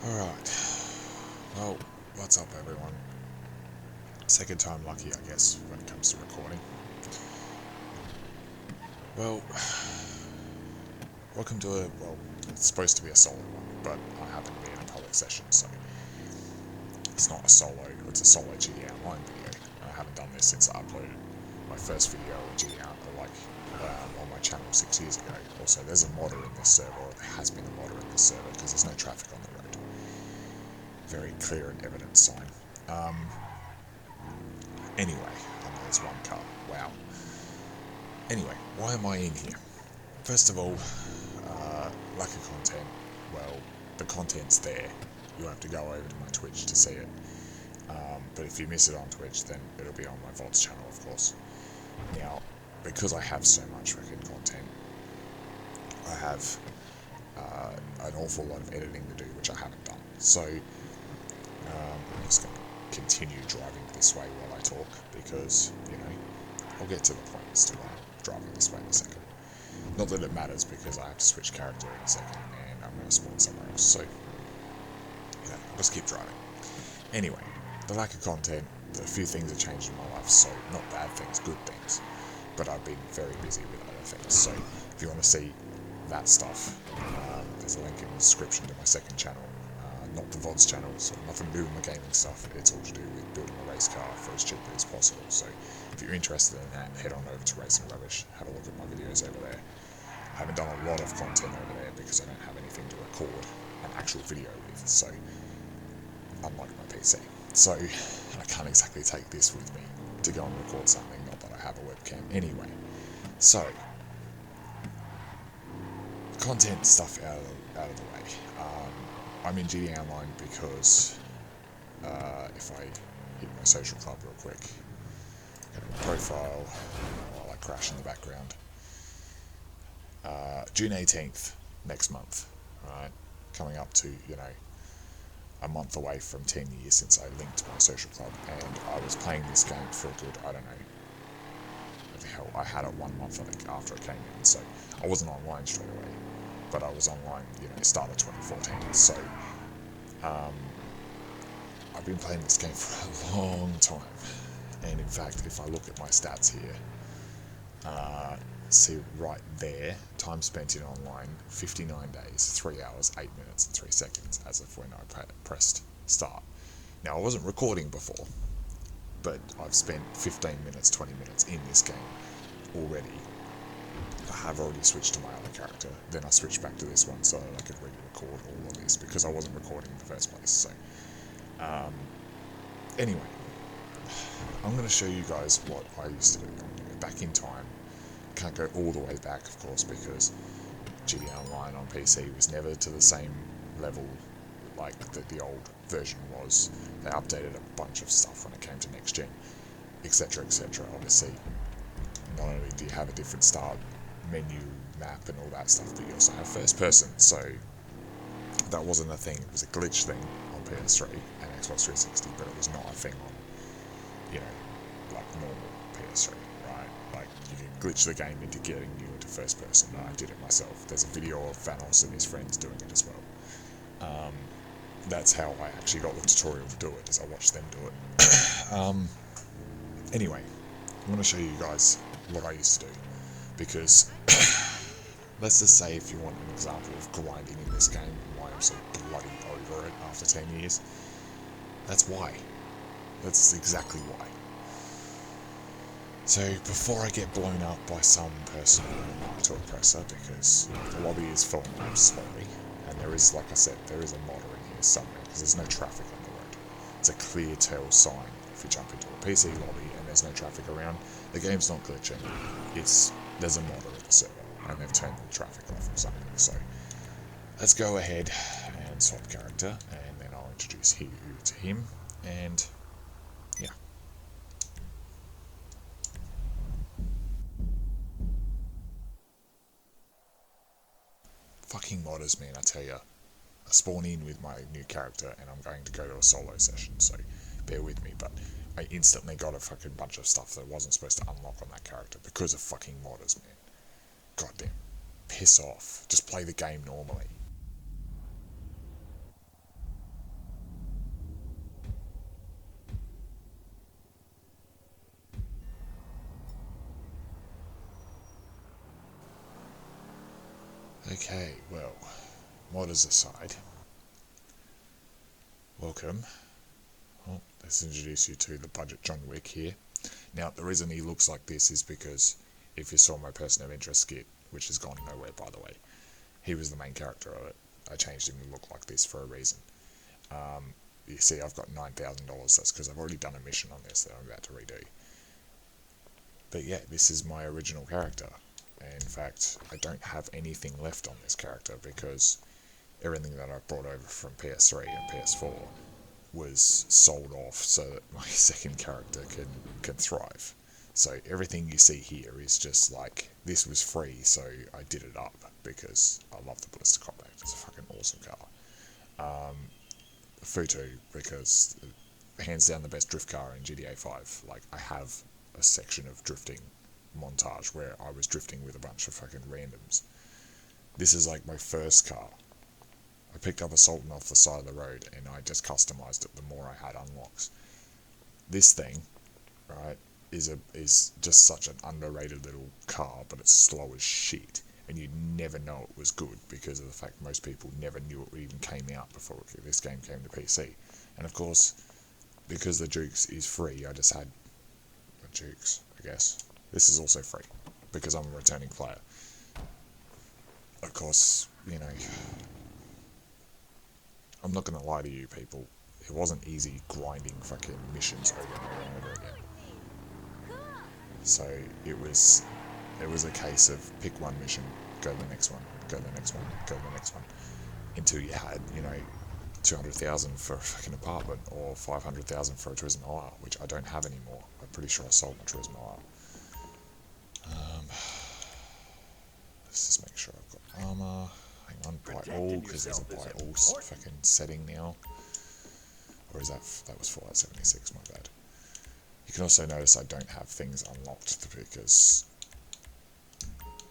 Alright, well, what's up everyone? Second time lucky, I guess, when it comes to recording. Well, welcome to it's supposed to be a solo one, but I happen to be in a public session, so it's not a solo, it's a solo GD Online video. I haven't done this since I uploaded my first video on GD on my channel 6 years ago. Also, there's a modder in this server, or there has been a modder in this server, because there's no traffic on the road. Very clear and evident sign. Anyway, there's one car. Wow. Anyway, why am I in here? First of all, lack of content. Well, the content's there. You have to go over to my Twitch to see it. But if you miss it on Twitch, then it'll be on my VODs channel, of course. Now, because I have so much freaking content, I have an awful lot of editing to do, which I haven't done. So, I'm just going to continue driving this way while I talk, because, I'll get to the point as to why I'm driving this way in a second. Not that it matters, because I have to switch character in a second, and I'm going to spawn somewhere else, so, I'll just keep driving. Anyway, the lack of content, a few things have changed in my life, so not bad things, good things, but I've been very busy with other things, so if you want to see that stuff, there's a link in the description to my second channel, not the VODs channel, so nothing to do with my gaming stuff. It's all to do with building a race car for as cheaply as possible. So if you're interested in that, head on over to Racing Rubbish, have a look at my videos over there. I haven't done a lot of content over there because I don't have anything to record an actual video with, so unlike my PC. So I can't exactly take this with me to go and record something, not that I have a webcam anyway. So, content stuff out of the way. I'm in GD Online because if I hit my social club real quick, go to my profile, while I crash in the background, June 18th, next month, right, coming up to, a month away from 10 years since I linked my social club, and I was playing this game for a good, I don't know, what the hell, I had it 1 month, I think, after it came in, so I wasn't online straight away. But I was online, start of 2014, so I've been playing this game for a long time, and in fact, if I look at my stats here, see right there, time spent in online, 59 days, 3 hours, 8 minutes and 3 seconds, as of when I pressed start. Now, I wasn't recording before, but I've spent 15 minutes, 20 minutes in this game already. I have already switched to my other character, then I switched back to this one so that I could re-record all of this, because I wasn't recording in the first place, so... Anyway, I'm going to show you guys what I used to do. I'm going to go back in time. Can't go all the way back, of course, because GD Online on PC was never to the same level like the old version was. They updated a bunch of stuff when it came to next gen, etc, etc. Obviously, not only do you have a different start menu, map and all that stuff, but you also have first person, so that wasn't a thing. It was a glitch thing on PS3 and Xbox 360, but it was not a thing on, like normal PS3, right? Like, you can glitch the game into getting you into first person, and I did it myself. There's a video of Thanos and his friends doing it as well. That's how I actually got the tutorial to do it, is I watched them do it. Anyway, I'm going to show you guys what I used to do, because let's just say, if you want an example of grinding in this game and why I'm so bloody over it after 10 years, that's why. That's exactly why. So, before I get blown up by some person with a Mark II oppressor, because the lobby is filling up slowly, and there is, like I said, there is a modder in here somewhere, because there's no traffic on the road. It's a clear tell sign if you jump into a PC lobby and there's no traffic around. The game's not glitching, there's a modder at the server, and they've turned the traffic off or something. So let's go ahead and swap character, and then I'll introduce you to him, and yeah. Fucking modders, man, I tell ya. I spawn in with my new character, and I'm going to go to a solo session, so bear with me, but I instantly got a fucking bunch of stuff that I wasn't supposed to unlock on that character because of fucking modders, man. Goddamn. Piss off. Just play the game normally. Okay, well, modders aside, welcome. Well, let's introduce you to the budget John Wick here. Now, the reason he looks like this is because if you saw my person of interest skit, which has gone nowhere by the way, he was the main character of it. I changed him to look like this for a reason. You see, I've got $9,000. That's because I've already done a mission on this that I'm about to redo. But yeah, this is my original character. In fact, I don't have anything left on this character because everything that I brought over from PS3 and PS4 was sold off so that my second character can thrive. So everything you see here is just like, this was free, so I did it up because I love the Ballistic Compact. It's a fucking awesome car. Futu, because hands down the best drift car in GTA 5. Like, I have a section of drifting montage where I was drifting with a bunch of fucking randoms. This is like my first car. I picked up a Sultan off the side of the road and I just customized it the more I had unlocks. This thing, right, is just such an underrated little car, but it's slow as shit. And you'd never know it was good because of the fact most people never knew it even came out before this game came to PC. And of course, because the Dukes is free, I just had the Dukes, I guess. This is also free because I'm a returning player. Of course, you know, I'm not going to lie to you people, it wasn't easy grinding fucking missions over and over and over again. So it was a case of pick one mission, go to the next one, go to the next one, go to the next one, until you had, you know, 200,000 for a fucking apartment or 500,000 for a Tourism Isle, which I don't have anymore. I'm pretty sure I sold my Tourism Isle. Let's just make sure I've got armor. Hang on, buy all, because there's a buy all fucking setting now. Or is that was Fallout 76? My bad. You can also notice I don't have things unlocked because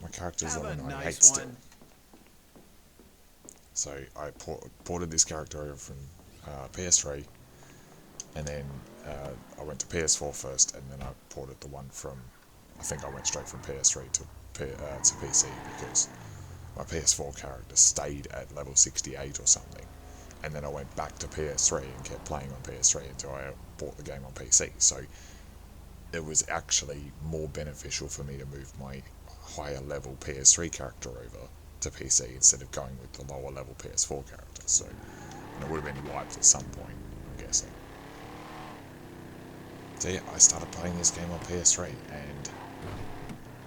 my character's level 98 still. So I ported this character over from PS3, and then I went to PS4 first, and then I ported the one from, I think I went straight from PS3 to PC because my PS4 character stayed at level 68 or something, and then I went back to PS3 and kept playing on PS3 until I bought the game on PC. So it was actually more beneficial for me to move my higher level PS3 character over to PC instead of going with the lower level PS4 character. So, and it would have been wiped at some point, I'm guessing. So yeah, I started playing this game on PS3 and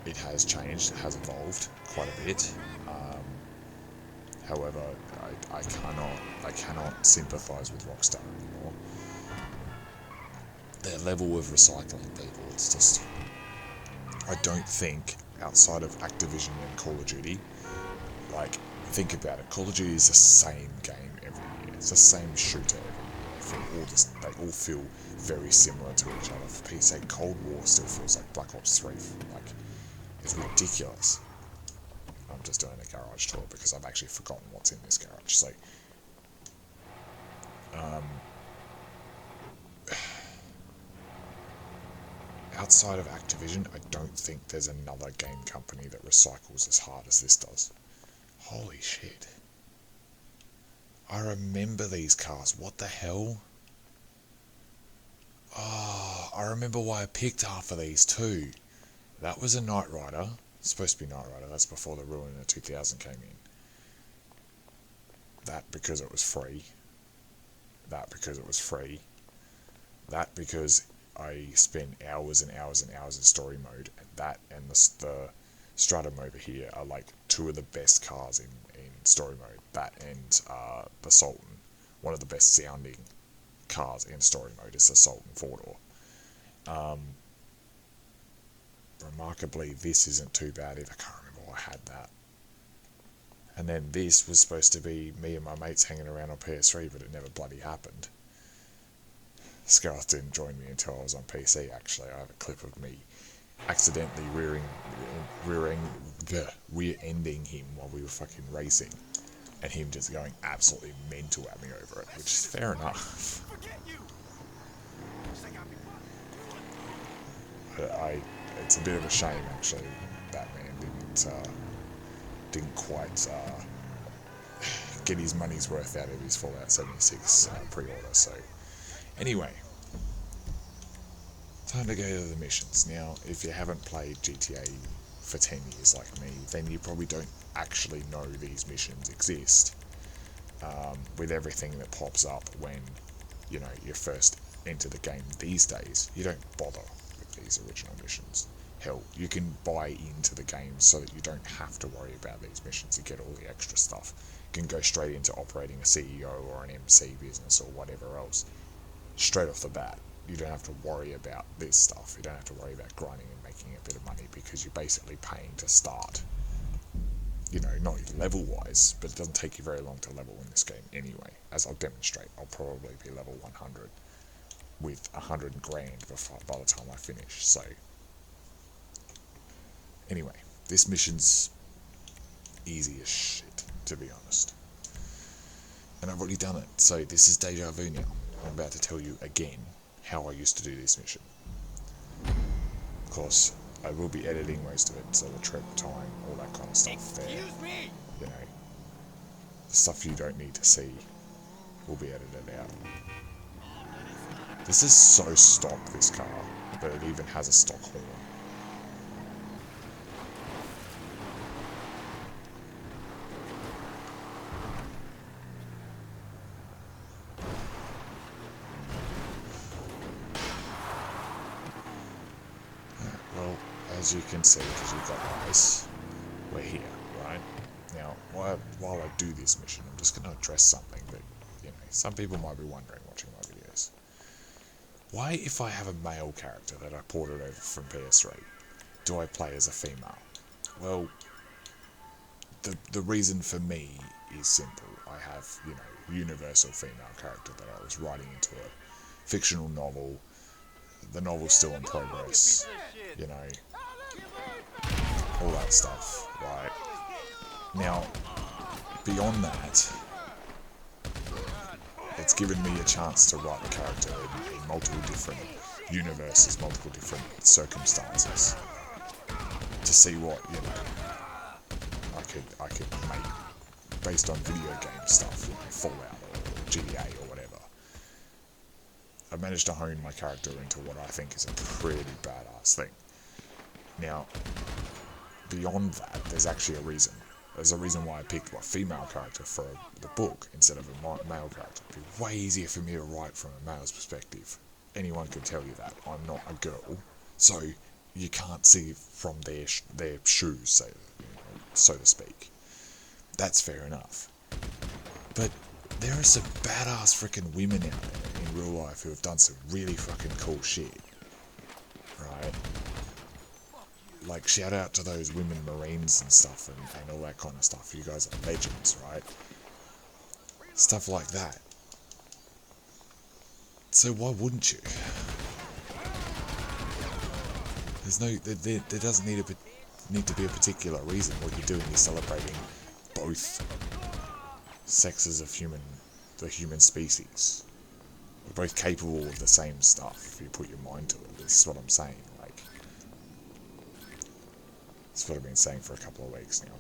it has changed, it has evolved quite a bit. However, I cannot sympathise with Rockstar anymore. Their level of recycling people, it's just, I don't think outside of Activision and Call of Duty, like, think about it, Call of Duty is the same game every year, it's the same shooter every year, they all feel very similar to each other. For PC, Cold War still feels like Black Ops 3, like, it's ridiculous. I'm just doing a garage tour because I've actually forgotten what's in this garage, so outside of Activision, I don't think there's another game company that recycles as hard as this does. Holy shit. I remember these cars. What the hell? Oh, I remember why I picked half of these too. That was a Knight Rider. It's supposed to be Knight Rider. That's before the Ruin of 2000 came in. That because it was free. That because it was free. That because I spent hours and hours and hours in story mode, and that and the Stratum over here are like two of the best cars in story mode. That and the Sultan, one of the best sounding cars in story mode is the Sultan 4-door. Remarkably, this isn't too bad either. I can't remember why I had that. And then this was supposed to be me and my mates hanging around on PS3, but it never bloody happened. Scarth didn't join me until I was on PC, actually. I have a clip of me accidentally rear-ending him while we were fucking racing, and him just going absolutely mental at me over it, which is fair enough. But it's a bit of a shame, actually, Batman didn't didn't quite get his money's worth out of his Fallout 76 pre-order. So anyway, time to go to the missions. Now, if you haven't played GTA for 10 years like me, then you probably don't actually know these missions exist. With everything that pops up when, you first enter the game these days, you don't bother with these original missions. Hell, you can buy into the game so that you don't have to worry about these missions. You get all the extra stuff. You can go straight into operating a CEO or an MC business or whatever else. Straight off the bat. You don't have to worry about this stuff. You don't have to worry about grinding and making a bit of money because you're basically paying to start. Not level-wise, but it doesn't take you very long to level in this game anyway. As I'll demonstrate, I'll probably be level 100 with 100 grand by the time I finish. So, anyway, this mission's easy as shit, to be honest. And I've already done it, so this is deja vu now. I'm about to tell you again how I used to do this mission. Of course, I will be editing most of it, so the trip time, all that kind of stuff there. The stuff you don't need to see will be edited out. This is so stock, this car, but it even has a stock horn. As you can see, because you've got eyes, we're here, right? Now, while I do this mission, I'm just going to address something that, some people might be wondering watching my videos. Why, if I have a male character that I ported over from PS3, do I play as a female? Well, the reason for me is simple. I have, universal female character that I was writing into a fictional novel. The novel's still in progress, all that stuff, right? Now, beyond that, it's given me a chance to write the character in multiple different universes, multiple different circumstances, to see what, I could make based on video game stuff, Fallout or GTA or whatever. I've managed to hone my character into what I think is a pretty badass thing. Now, beyond that, there's actually a reason. There's a reason why I picked a female character for the book instead of a male character. It'd be way easier for me to write from a male's perspective. Anyone can tell you that. I'm not a girl, so you can't see from their shoes, so to speak. That's fair enough. But there are some badass freaking women out there in real life who have done some really fucking cool shit. Right? Like, shout out to those women Marines and stuff and all that kind of stuff. You guys are legends, right? Stuff like that. So why wouldn't you? There doesn't need to be a particular reason. What you're doing is celebrating both sexes of the human species. We're both capable of the same stuff if you put your mind to it. This is what I'm saying. That's what I've been saying for a couple of weeks now.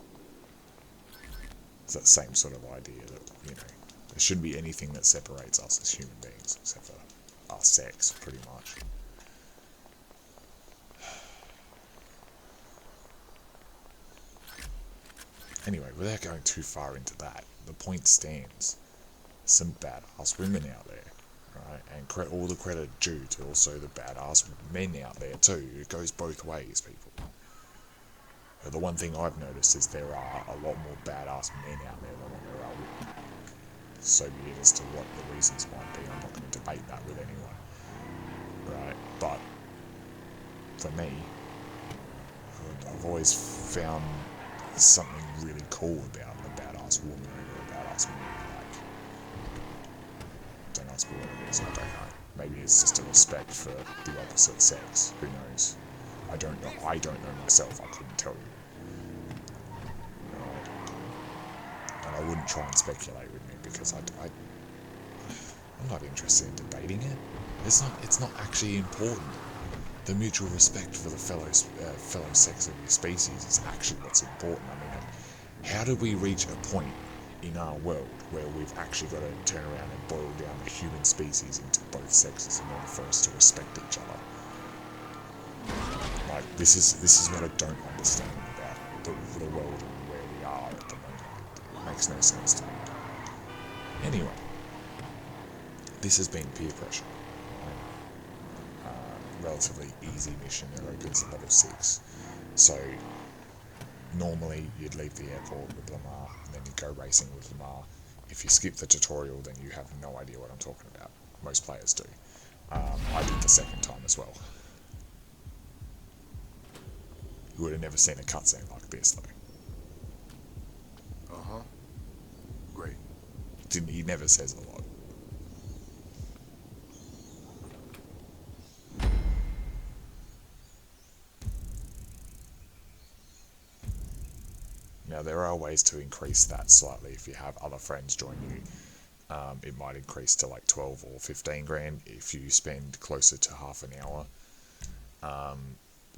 It's that same sort of idea that, there shouldn't be anything that separates us as human beings, except for our sex, pretty much. Anyway, without going too far into that, the point stands. Some badass women out there, right? And all the credit due to also the badass men out there too. It goes both ways, people. The one thing I've noticed is there are a lot more badass men out there than there are women. So be it as to what the reasons might be. I'm not going to debate that with anyone. Right? But, for me, I've always found something really cool about a badass woman or a badass man. Don't ask me what it is, I don't know. Maybe it's just a respect for the opposite sex. Who knows? I don't know myself, I couldn't tell you. And I wouldn't try and speculate with me because I'm not interested in debating it. It's not actually important. The mutual respect for the fellow sex of your species is actually what's important. I mean, How did we reach a point in our world where we've actually got to turn around and boil down the human species into both sexes in order for us to respect each other? Like, this is what I don't understand about the world and where we are at the moment. It makes no sense to me. Anyway, this has been peer pressure. Relatively easy mission that opens at level 6. So normally you'd leave the airport with Lamar and then you'd go racing with Lamar. If you skip the tutorial, then you have no idea what I'm talking about. Most players do. I did the second time as well. You would have never seen a cutscene like this though. Great. He never says a lot. Now there are ways to increase that slightly. If you have other friends join you, it might increase to like 12 or 15 grand if you spend closer to half an hour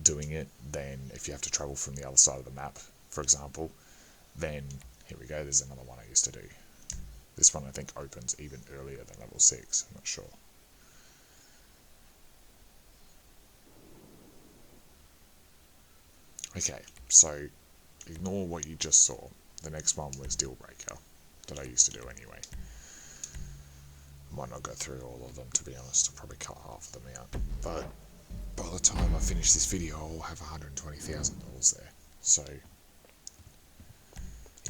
doing it. Then if you have to travel from the other side of the map, for example, then here we go, there's another one I used to do. This one I think opens even earlier than level 6, I'm not sure. Okay, so ignore what you just saw. The next one was Deal Breaker, that I used to do anyway. I might not go through all of them, to be honest. I'll probably cut half of them out. But by the time I finish this video, I'll have $120,000 there. So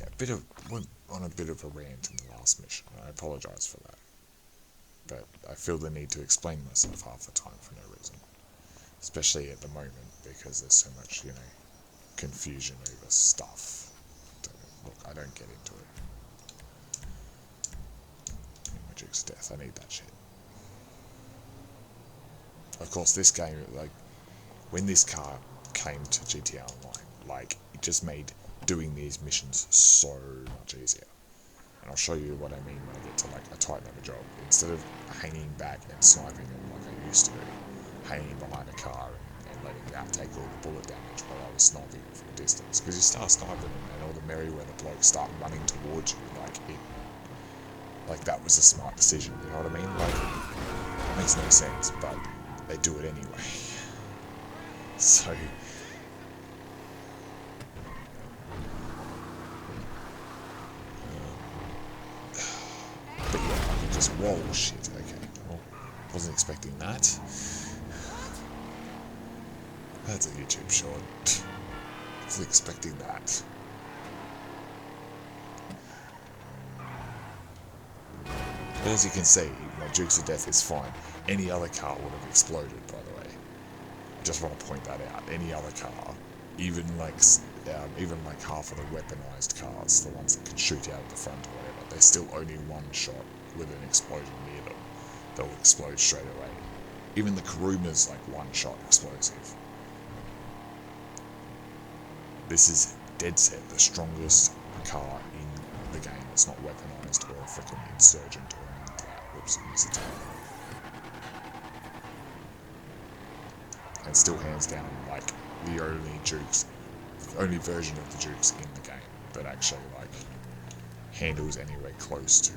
yeah, went on a bit of a rant in the last mission. I apologise for that. But I feel the need to explain myself half the time for no reason. Especially at the moment, because there's so much, confusion over stuff. Look, I don't get into it. My Duke's death, I need that shit. Of course, this game, when this car came to GTA Online, it just made doing these missions so much easier. And I'll show you what I mean when I get to a tight level job. Instead of hanging back and sniping them like I used to do, hanging behind a car and letting that take all the bullet damage while I was sniping it from a distance. Because you start sniping them and all the Merryweather blokes start running towards you, that was a smart decision, you know what I mean? It makes no sense, but they do it anyway. So but yeah, I can just, whoa, shit, okay, well, wasn't expecting that. That's a YouTube short. Wasn't expecting that. But as you can see, my Dukes of Death is fine. Any other car would have exploded, by the way. I just want to point that out. Any other car, even half of the weaponized cars, the ones that can shoot out of the front or whatever, they're still only one shot with an explosion near them. They'll explode straight away. Even the Karuma's one shot explosive. This is dead set the strongest car in the game. It's not weaponized or a freaking insurgent or anything like that. Whoops, I missed it. And still hands down the only version of the Dukes in the game that actually handles anywhere close to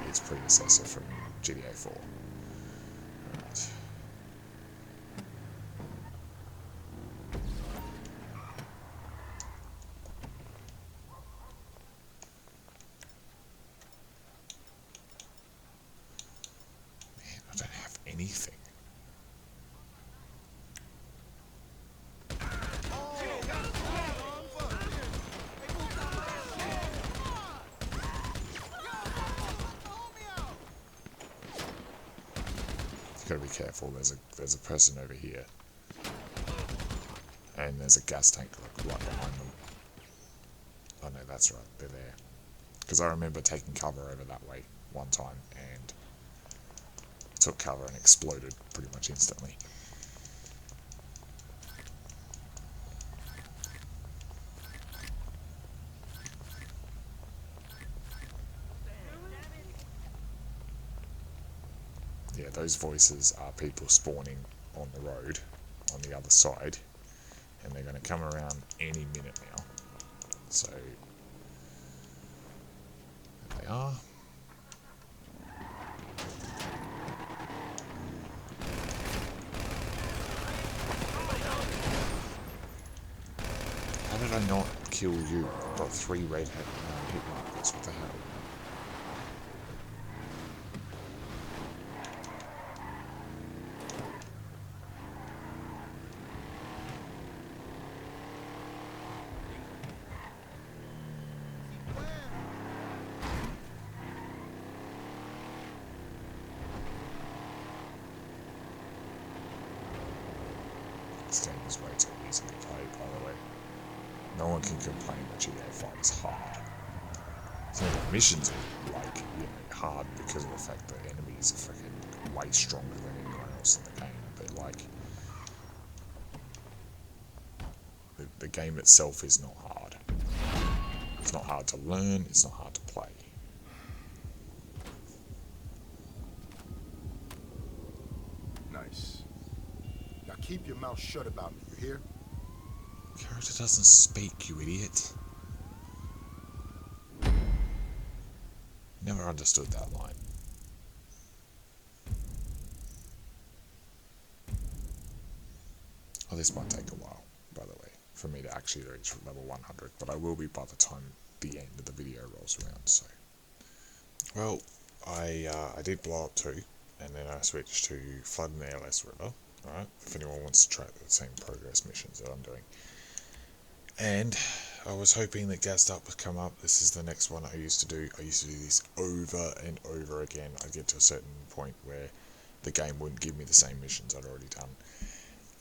its predecessor from GTA 4. Alright. Man, I don't have anything. Gotta be careful. There's a person over here, and there's a gas tank right behind them. Oh no, that's right, they're there. Because I remember taking cover over that way one time and took cover and exploded pretty much instantly. Yeah, those voices are people spawning on the road on the other side, and they're going to come around any minute now. So They are. How did I not kill you? I've got 3 red hit markers. What the hell? This game is way too easy to play, by the way. No one can complain that GTA 5 is hard. Some of the missions are, like, you know, hard because of the fact that enemies are freaking way stronger than anyone else in the game. But, like, the game itself is not hard. It's not hard to learn, it's not hard to play. Nice. Now keep your mouth shut about me, you hear? Character doesn't speak, you idiot. Never understood that line. Oh, this might take a while, by the way, for me to actually reach level 100, but I will be by the time the end of the video rolls around, so. Well, I did blow up 2, and then I switched to flooding the LS River, alright, if anyone wants to track the same progress missions that I'm doing. And I was hoping that gassed up would come up. This is the next one I used to do. I used to do this over and over again. I'd get to a certain point where the game wouldn't give me the same missions I'd already done,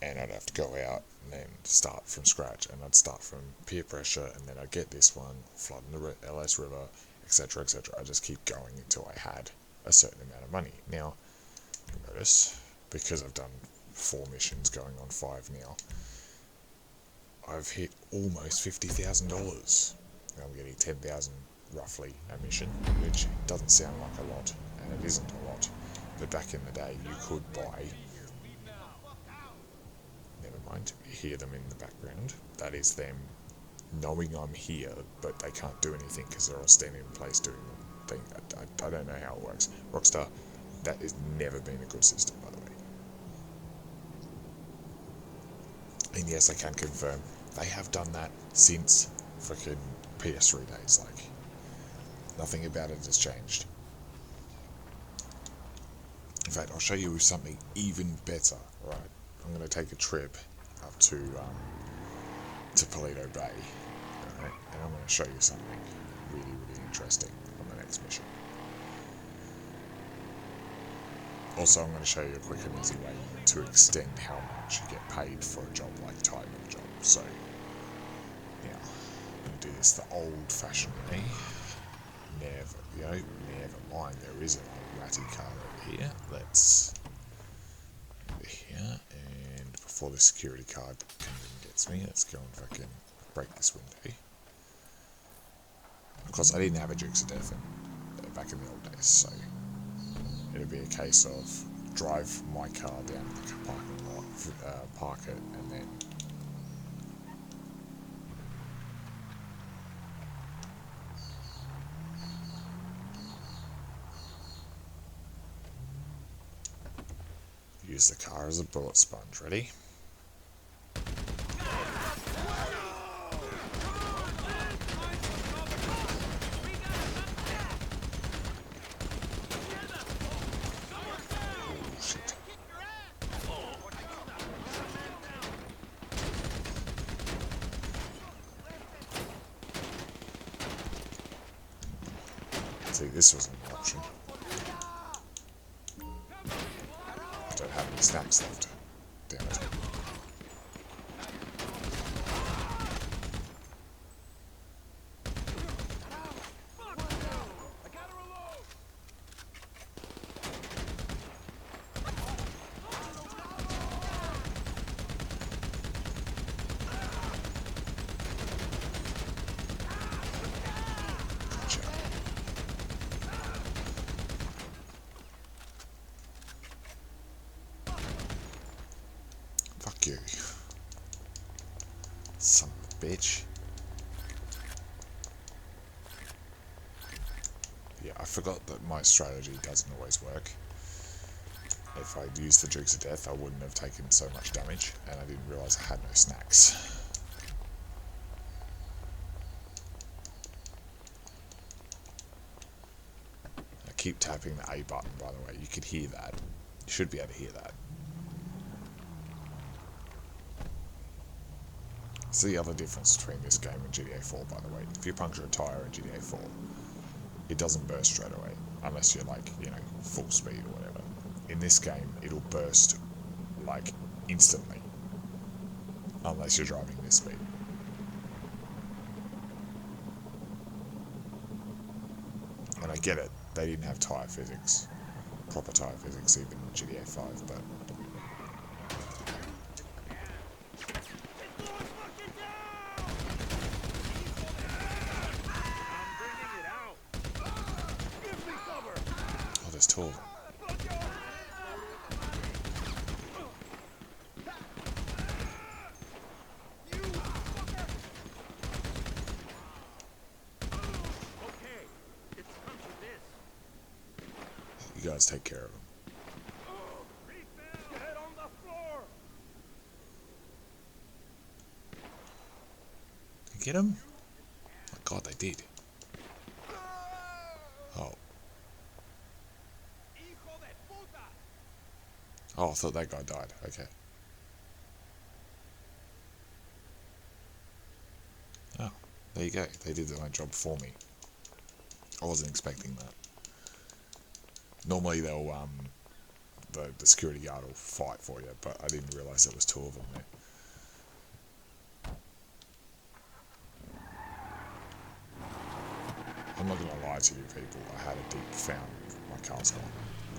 and I'd have to go out and then start from scratch, and I'd start from peer pressure, and then I'd get this one, flooding the LS River, etc, etc. I just keep going until I had a certain amount of money. Now, you'll notice, because I've done 4 missions going on 5 now, I've hit almost $50,000. I'm getting 10,000 roughly a mission, which doesn't sound like a lot, and it isn't a lot. But back in the day, you could buy. Never mind, you hear them in the background. That is them knowing I'm here, but they can't do anything because they're all standing in place doing the thing. I don't know how it works. Rockstar, that has never been a good system, by the way. And yes, I can confirm, they have done that since frickin' PS3 days, like, nothing about it has changed. In fact, I'll show you something even better, right? I'm going to take a trip up to Paleto Bay, right? And I'm going to show you something really, really interesting on the next mission. Also, I'm going to show you a quick and easy way to extend how much you get paid for a job like type of job. So, yeah, I'm going to do this the old-fashioned way. Never mind, there is an old ratty car over here. Let's over here, and before the security card comes and gets me, let's go and fucking break this window. Of course, I didn't have a Dukes of Death back in the old days, so it'd be a case of drive my car down to the parking lot, park it, and then use the car as a bullet sponge. Ready? See, this wasn't an option. I don't have any snaps left. Damn it. Gotcha. Fuck you. Son of a bitch. forgot that my strategy doesn't always work. If I'd used the Dukes of Death, I wouldn't have taken so much damage, and I didn't realise I had no snacks. I keep tapping the A button, by the way. You could hear that. You should be able to hear that. It's the other difference between this game and GTA 4, by the way. If you puncture a tyre in GTA 4, it doesn't burst straight away, unless you're like, you know, full speed or whatever. In this game, it'll burst like instantly, unless you're driving this speed. And I get it, they didn't have tyre physics, proper tyre physics even in GTA 5, but oh, there's two of them. You guys take care of them. Did you get him? Oh god, they did. Oh. Oh, I thought that guy died. Okay. Oh, there you go. They did my job for me. I wasn't expecting that. Normally they'll, the security guard will fight for you, but I didn't realise there was two of them there. I'm not going to lie to you people, I had a deep profound, my car's gone.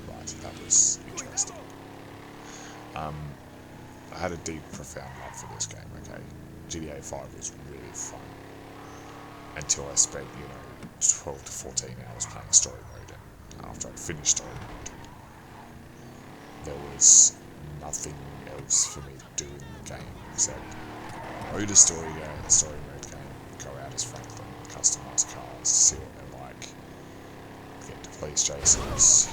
Right, that was interesting. I had a deep profound love for this game, okay? GTA 5 was really fun. Until I spent, 12 to 14 hours playing story mode, and after I'd finished story mode, there was nothing else for me to do in the game except load a story mode game, go out as Franklin, customise cars, see what they're like, get into police chases,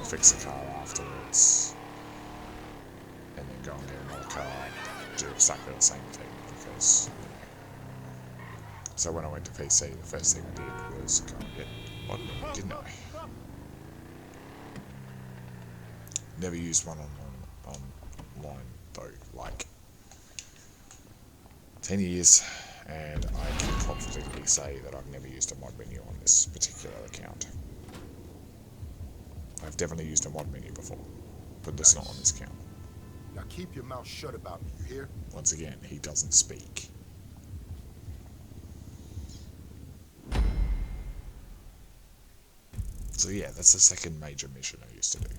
fix the car afterwards, and then go and get another car, do exactly the same thing, because, So when I went to PC, the first thing I did was go and get one, didn't I? Never used one online though, like 10 years, and I can confidently say that I've never used a mod menu on this particular account. I've definitely used a mod menu before, but just not on this account. Now keep your mouth shut about me, you hear? Once again, he doesn't speak. So yeah, that's the second major mission I used to do.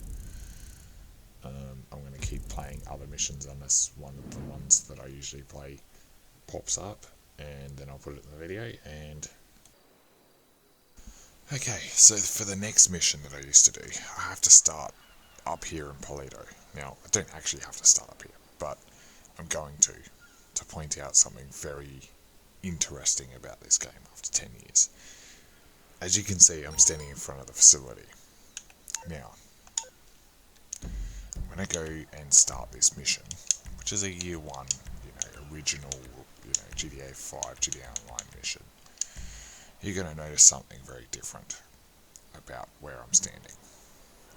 I'm going to keep playing other missions unless one of the ones that I usually play pops up, and then I'll put it in the video. And okay, so for the next mission that I used to do, I have to start up here in Polito. Now, I don't actually have to start up here, but I'm going to point out something very interesting about this game after 10 years. As you can see, I'm standing in front of the facility. Now, when I go and start this mission, which is a year one, original, GTA 5, GTA Online mission, you're going to notice something very different about where I'm standing.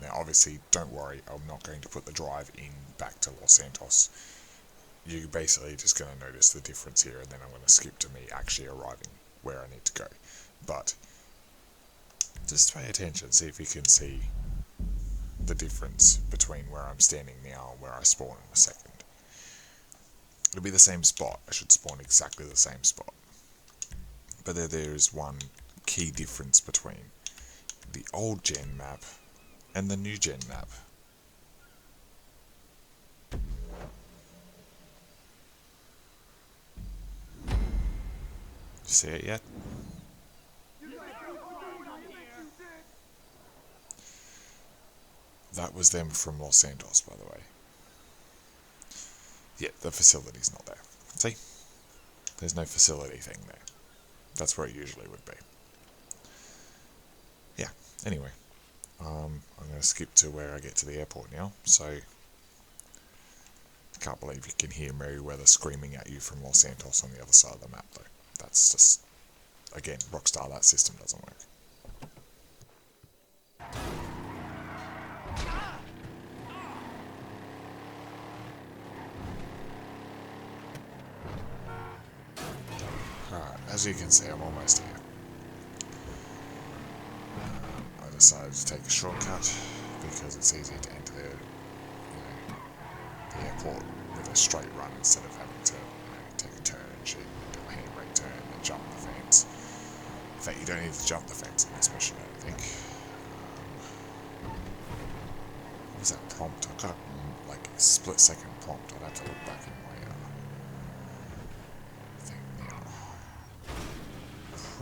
Now, obviously, don't worry, I'm not going to put the drive in back to Los Santos. You're basically just going to notice the difference here, and then I'm going to skip to me actually arriving where I need to go. But just pay attention, see if you can see the difference between where I'm standing now and where I spawn in a second. It'll be the same spot, I should spawn exactly the same spot. But there is one key difference between the old gen map and the new gen map. See it yet? That was them from Los Santos, by the way. Yeah, the facility's not there. See? There's no facility thing there. That's where it usually would be. Anyway, I'm going to skip to where I get to the airport now. So, I can't believe you can hear Merryweather screaming at you from Los Santos on the other side of the map, though. That's just, again, Rockstar, that system doesn't work. Alright, as you can see, I'm almost here. I decided to take a shortcut because it's easier to enter the airport with a straight run instead of having to take a turn and shit, do a handbrake turn and jump the fence. In fact, you don't need to jump the fence in this mission, I don't think. What was that prompt? I got like a split second prompt. I'd have to look back in my thing now.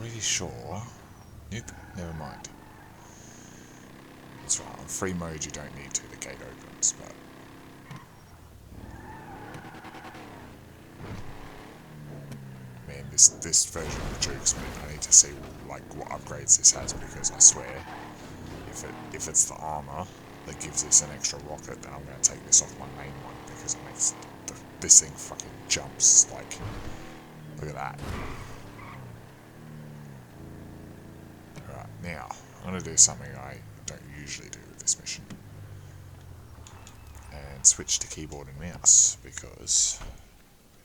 Pretty sure. Nope, never mind. That's right, on free mode you don't need to, the gate opens, but man, this version of the Jukes, man, I need to see like what upgrades this has, because I swear, if it's the armor that gives this an extra rocket, then I'm going to take this off my main one, because it makes this thing fucking jumps, like, look at that. Alright, now, I'm going to do something I don't usually do with this mission, and switch to keyboard and mouse, because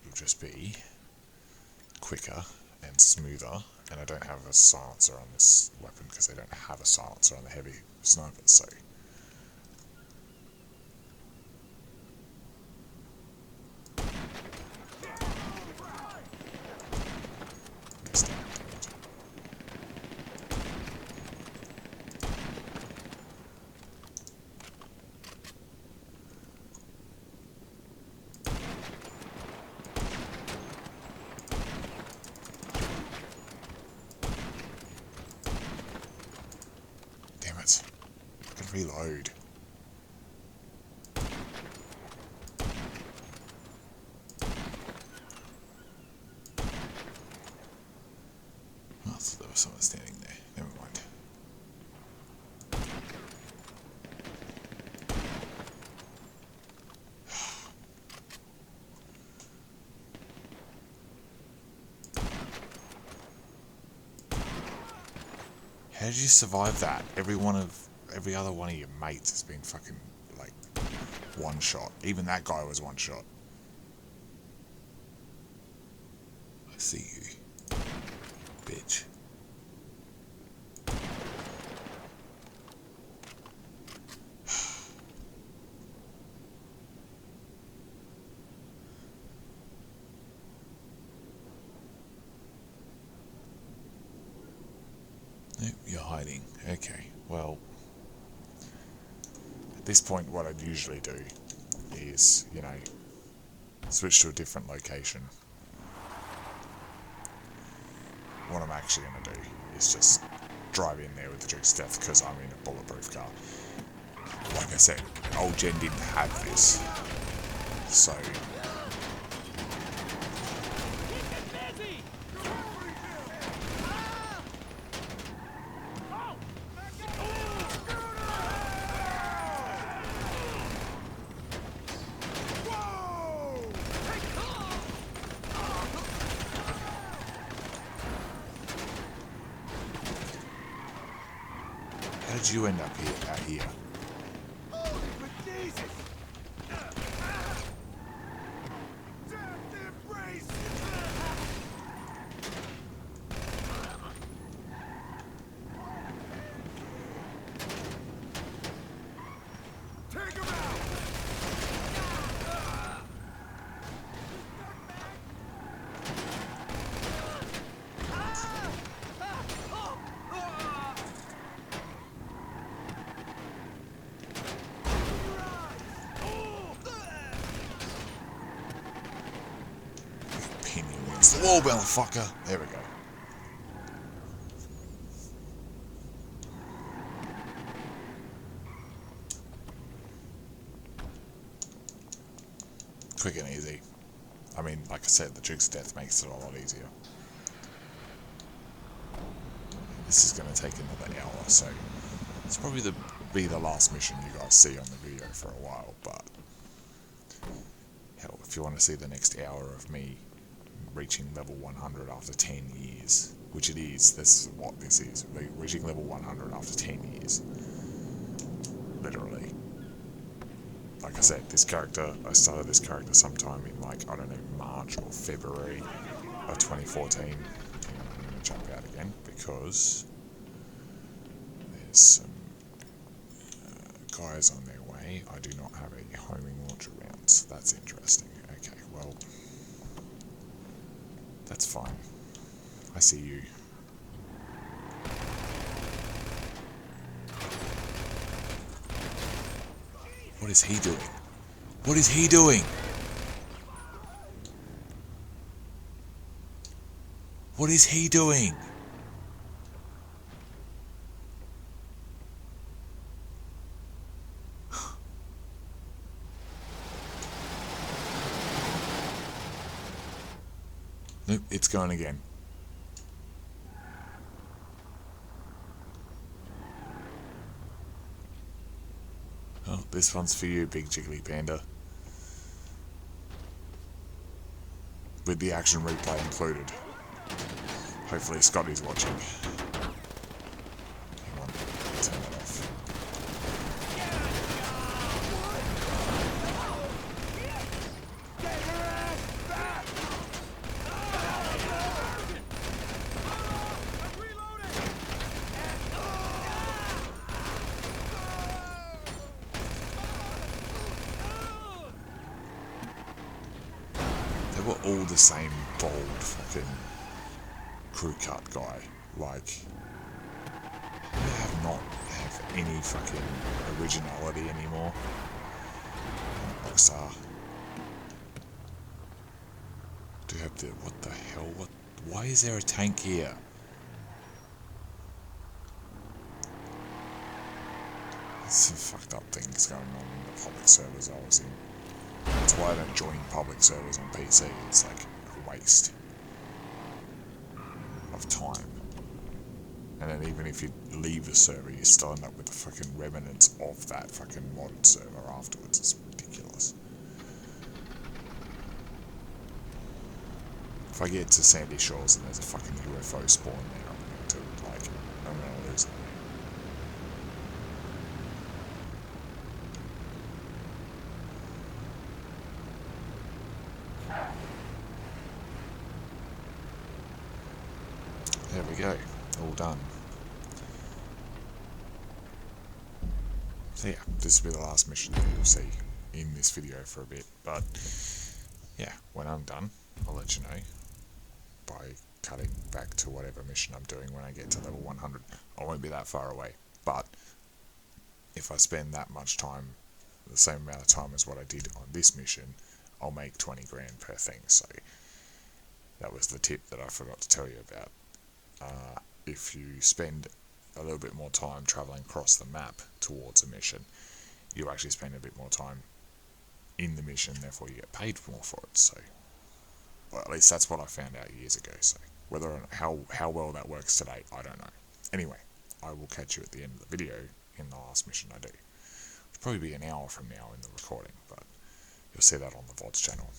it'll just be quicker and smoother, and I don't have a silencer on this weapon because I don't have a silencer on the heavy snipers, so damn it, I can reload. Oh, I thought there was someone standing there. Never mind. How did you survive that? Every other one of your mates has been fucking like one shot. Even that guy was one shot. I see you, bitch. Nope, you're hiding. Okay, well, at this point what I'd usually do is, switch to a different location. What I'm actually going to do is just drive in there with the Duke's Death, because I'm in a bulletproof car. Like I said, old gen didn't have this, so how did you end up out here? Pin you against the wall, motherfucker. There we go. Quick and easy. I mean, like I said, the Duke's Death makes it a lot easier. This is going to take another hour or so. It's probably be the last mission you guys see on the video for a while, but hell, if you want to see the next hour of me reaching level 100 after 10 years, which it is, this is what this is, reaching level 100 after 10 years, literally. Like I said, this character, I started this character sometime in like, I don't know, March or February of 2014. Hang on, I'm going to jump out again because there's some guys on their way. I do not have a homing launcher rounds. That's interesting. Okay, well, that's fine. I see you. What is he doing? What is he doing? What is he doing? Nope, it's going again. Oh, this one's for you, big jiggly panda. With the action replay included. Hopefully Scotty's watching. Hang on, turn that off. They were all the same bald fucking crew cut guy. Like, they have not have any fucking originality anymore. Rockstar. Do you have the, what the hell, what, why is there a tank here? There's some fucked up things going on in the public servers I was in. That's why I don't join public servers on PC. It's like a waste of time. And then even if you leave a server, you still end up with the fucking remnants of that fucking mod server afterwards. It's ridiculous. If I get to Sandy Shores and there's a fucking UFO spawn there, I'm gonna lose it. There we go, all done. So yeah, this will be the last mission that you'll see in this video for a bit, but yeah, when I'm done, I'll let you know by cutting back to whatever mission I'm doing when I get to level 100. I won't be that far away, but if I spend that much time, the same amount of time as what I did on this mission, I'll make 20 grand per thing. So that was the tip that I forgot to tell you about. If you spend a little bit more time traveling across the map towards a mission, you actually spend a bit more time in the mission, therefore you get paid more for it. So, well, at least that's what I found out years ago. So whether or not, how well that works today, I don't know. Anyway, I will catch you at the end of the video in the last mission I do. It'll probably be an hour from now in the recording, but you'll see that on the VODs channel.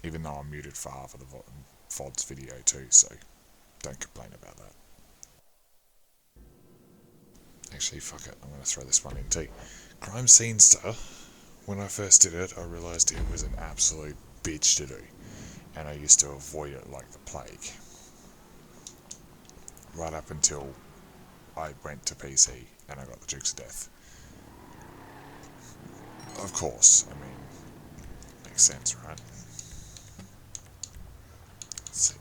Even though I'm muted for half of the VODs video too, so don't complain about that. Actually, fuck it, I'm going to throw this one in too. Crime Scenester, when I first did it, I realised it was an absolute bitch to do, and I used to avoid it like the plague. Right up until I went to PC and I got the Dukes of Death. Of course, I mean, makes sense, right? Let's see,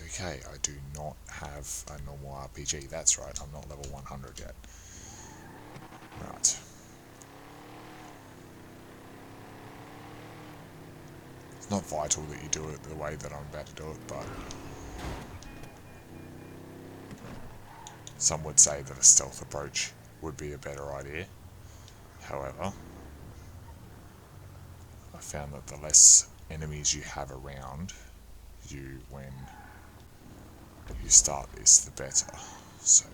okay, I do not have a normal RPG, that's right, I'm not level 100 yet. Right. It's not vital that you do it the way that I'm about to do it, but some would say that a stealth approach would be a better idea. However, I found that the less enemies you have around, you when you start this, the better. So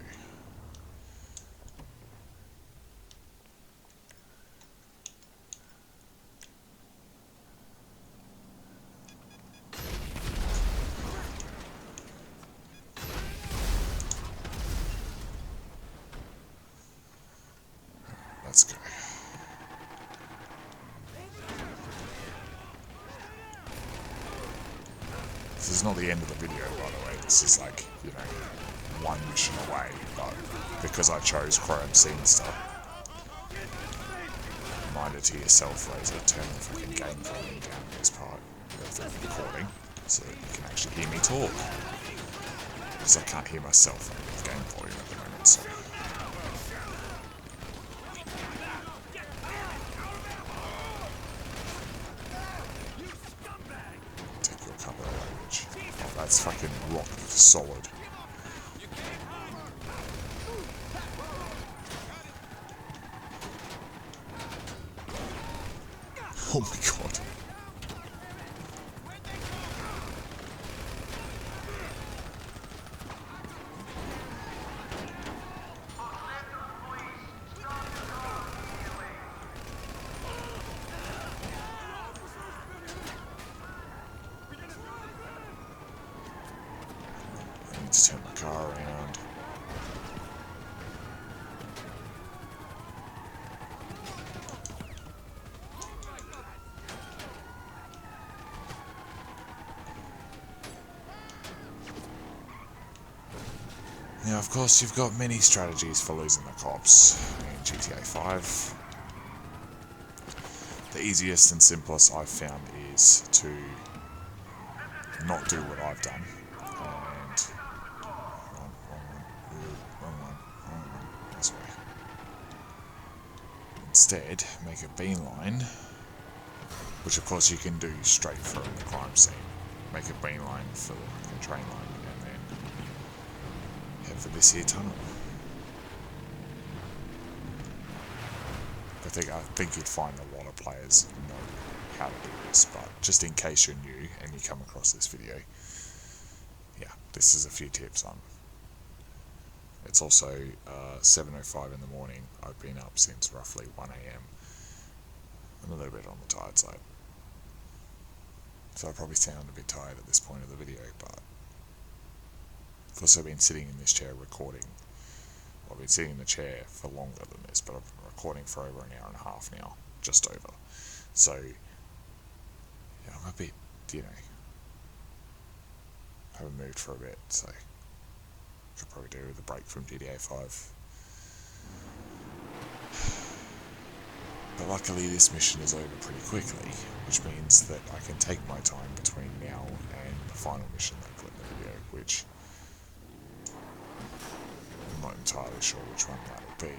let's go. This is not the end of the video, by the way. This is like, you know, one mission away, but because I chose crime scene stuff, reminder to yourself, Razor, turn the fucking game volume down this part of the recording so that you can actually hear me talk. Because I can't hear myself with game volume at the moment, so. Take your cover of language. Oh, that's fucking rock solid. Oh my god. I need to turn my car around. Now, of course, you've got many strategies for losing the cops in GTA 5. The easiest and simplest I've found is to not do what I've done and wrong one, this way. Instead, make a beeline, which of course you can do straight from the crime scene. Make a beeline for the train line and then head for this here tunnel. I think you'd find a lot of players know how to do this, but just in case you're new and you come across this video, yeah, this is a few tips on. It's also 7:05 in the morning. I've been up since roughly 1 AM. I'm a little bit on the tired side, so I probably sound a bit tired at this point of the video, but I've also been sitting in this chair recording. Well, I've been sitting in the chair for longer than this, but I've been recording for over an hour and a half now, just over. So, yeah, I'm a bit, you know, haven't moved for a bit, so could probably do with a break from GTA 5. But luckily this mission is over pretty quickly, which means that I can take my time between now and the final mission that I put in the video, which I'm not entirely sure which one that'll be.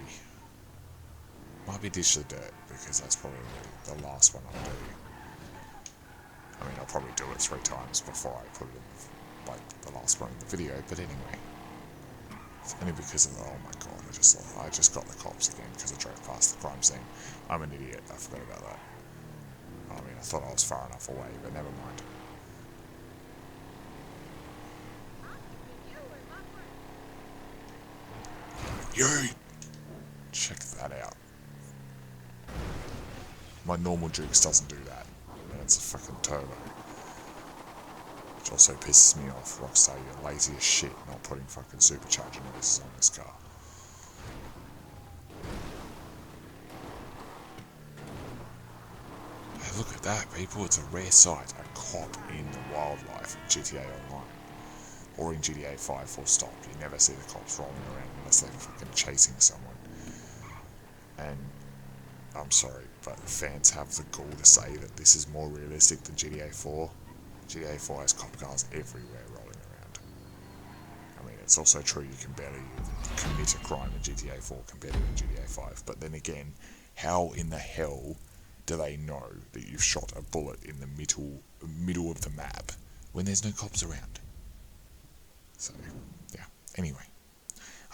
Might be Dish the Dirt, because that's probably the last one I'll do. I mean, I'll probably do it 3 times before I put it in, like, the last one in the video, but anyway. It's only because of, oh my god, I just got the cops again because I drove past the crime scene. I'm an idiot, I forgot about that. I mean, I thought I was far enough away, but never mind. Yay! Check that out. My normal Jukes doesn't do that. And it's a fucking turbo. Which also pisses me off. Rockstar, you're lazy as shit not putting fucking supercharger noises on this car. Hey, look at that, people. It's a rare sight. A cop in the wildlife in GTA Online. Or in GTA 5 full stop. You never see the cops rolling around unless they're fucking chasing someone. And I'm sorry, but fans have the gall to say that this is more realistic than GTA 4. GTA 4 has cop cars everywhere rolling around. I mean, it's also true you can barely commit a crime in GTA 4 compared to in GTA 5. But then again, how in the hell do they know that you've shot a bullet in the middle of the map when there's no cops around? So, yeah. Anyway,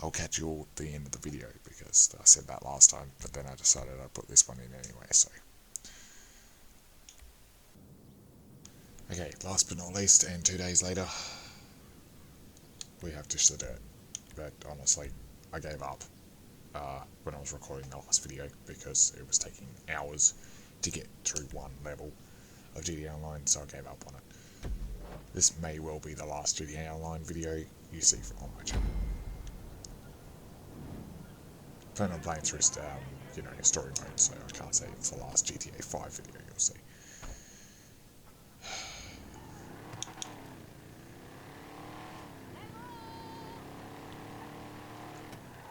I'll catch you all at the end of the video because I said that last time, but then I decided I'd put this one in anyway, so. Okay, last but not least, and 2 days later, we have Dish the Dirt. But honestly, I gave up when I was recording the last video because it was taking hours to get through one level of GTA Online, so I gave up on it. This may well be the last GTA Online video you see on my channel. I plan on playing through story mode, so I can't say it's the last GTA 5 video you'll see.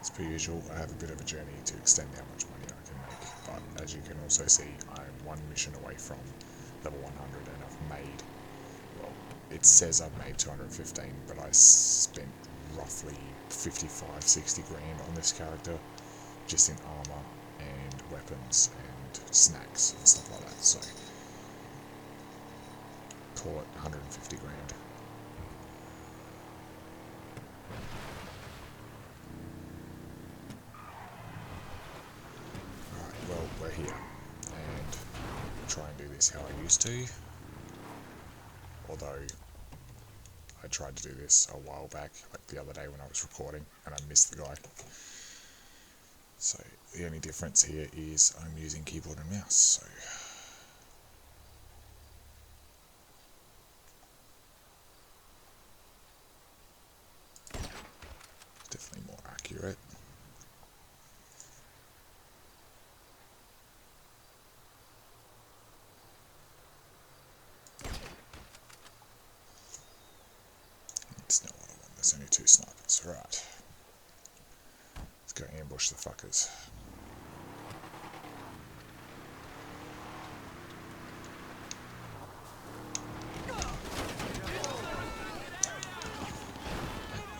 As per usual, I have a bit of a journey to extend how much money I can make, but as you can also see, I'm one mission away from level 100 and I've made, well, it says I've made 215, but I spent roughly 55-60 grand on this character, just in armour and weapons and snacks and stuff like that, so call it 150 grand. Alright, well, we're here, and try and do this how I used to, although I tried to do this a while back, like the other day when I was recording, and I missed the guy. So the only difference here is I'm using keyboard and mouse, so definitely more accurate. It's not what I want, there's only 2 snipers, right. Let's go ambush the fuckers.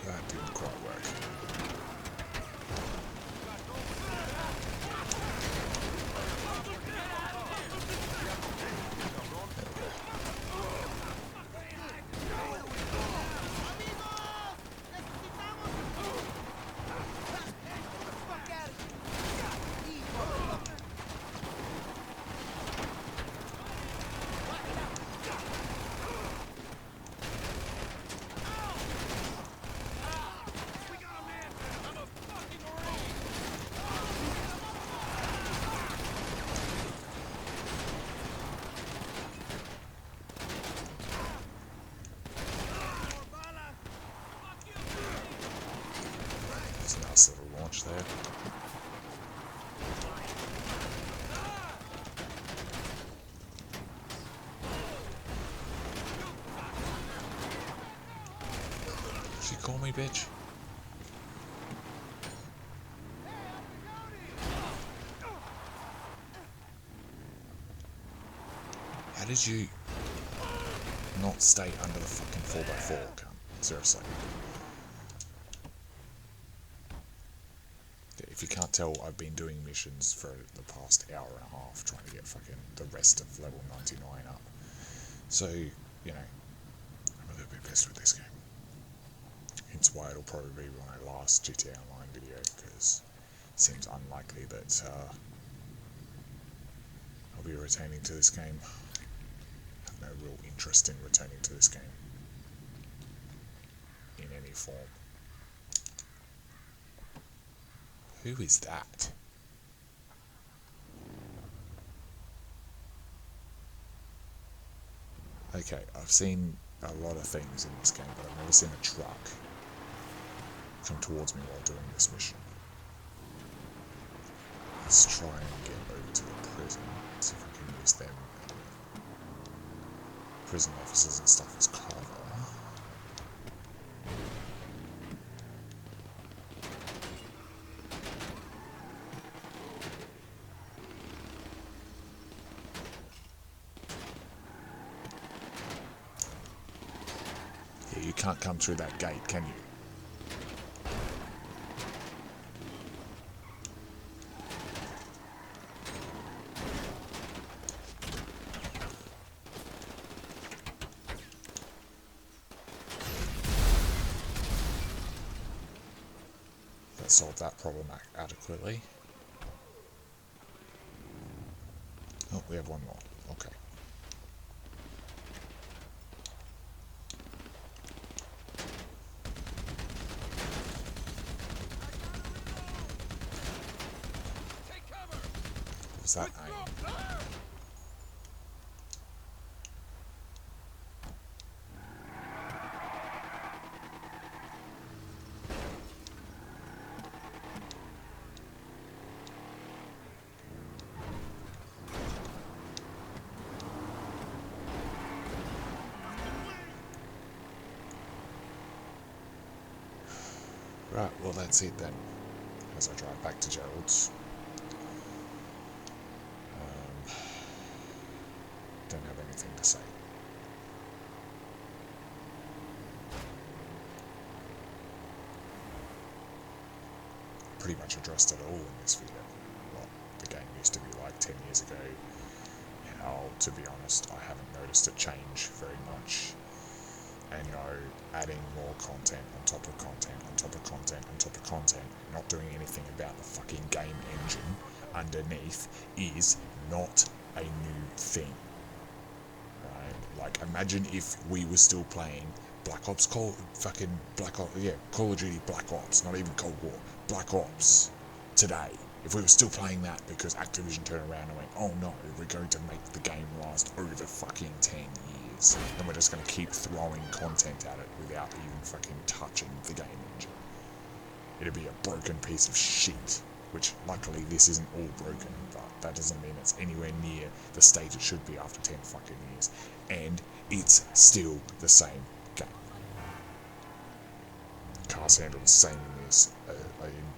That didn't quite work. There's a nice little launch there. She call me bitch? How did you not stay under the fucking 4x4, cunt? Seriously. Yeah, if you can't tell, I've been doing missions for the past hour and a half trying to get fucking the rest of level 99 up. So, you know, I'm a little bit pissed with this game. Hence why it'll probably be my last GTA Online video, because it seems unlikely that I'll be returning to this game. I have no real interest in returning to this game in any form. Who is that? Okay, I've seen a lot of things in this game, but I've never seen a truck come towards me while doing this mission. Let's try and get over to the prison, see if I can use them, prison officers and stuff as cover. Yeah, you can't come through that gate, can you? That solved that problem adequately. Oh, we have one more. Okay. Was that aim? Right, well that's it then, as I drive back to Gerald's. Don't have anything to say. Pretty much addressed it all in this video. What the game used to be like 10 years ago. How, to be honest, I haven't noticed it change very much. And, you know, adding more content on top of content, on top of content, on top of content, not doing anything about the fucking game engine underneath is not a new thing. Right? Like, imagine if we were still playing Call of Duty Black Ops, not even Cold War, Black Ops today. If we were still playing that because Activision turned around and went, oh no, we're going to make the game last over fucking 10 years, and we're just going to keep throwing content at it without even fucking touching the game engine. It'd be a broken piece of shit, which luckily this isn't all broken, but that doesn't mean it's anywhere near the state it should be after 10 fucking years. And it's still the same game. Cars handle the same in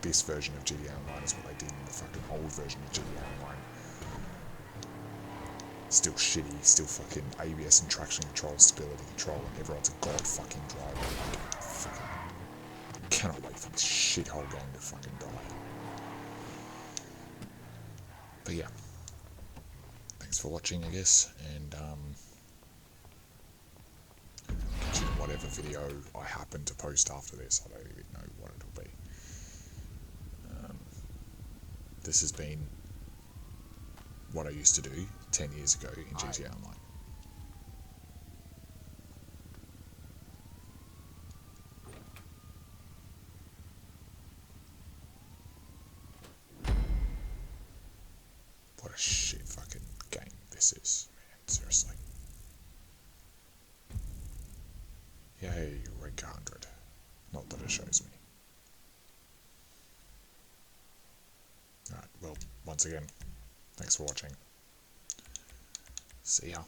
this version of GTA Online as what they did in the fucking old version of GTA Online. Still shitty, still fucking ABS and traction control, stability control, and everyone's a god fucking driver. Like, fucking cannot wait for this shithole game to fucking die. But yeah, thanks for watching, I guess, and catch you in whatever video I happen to post after this. I don't even know what it'll be. This has been what I used to do 10 years ago in GTA Online. What a shit fucking game this is, man, seriously. Yay, rank 100. Not that it shows me. Alright, well, once again, thanks for watching. See ya.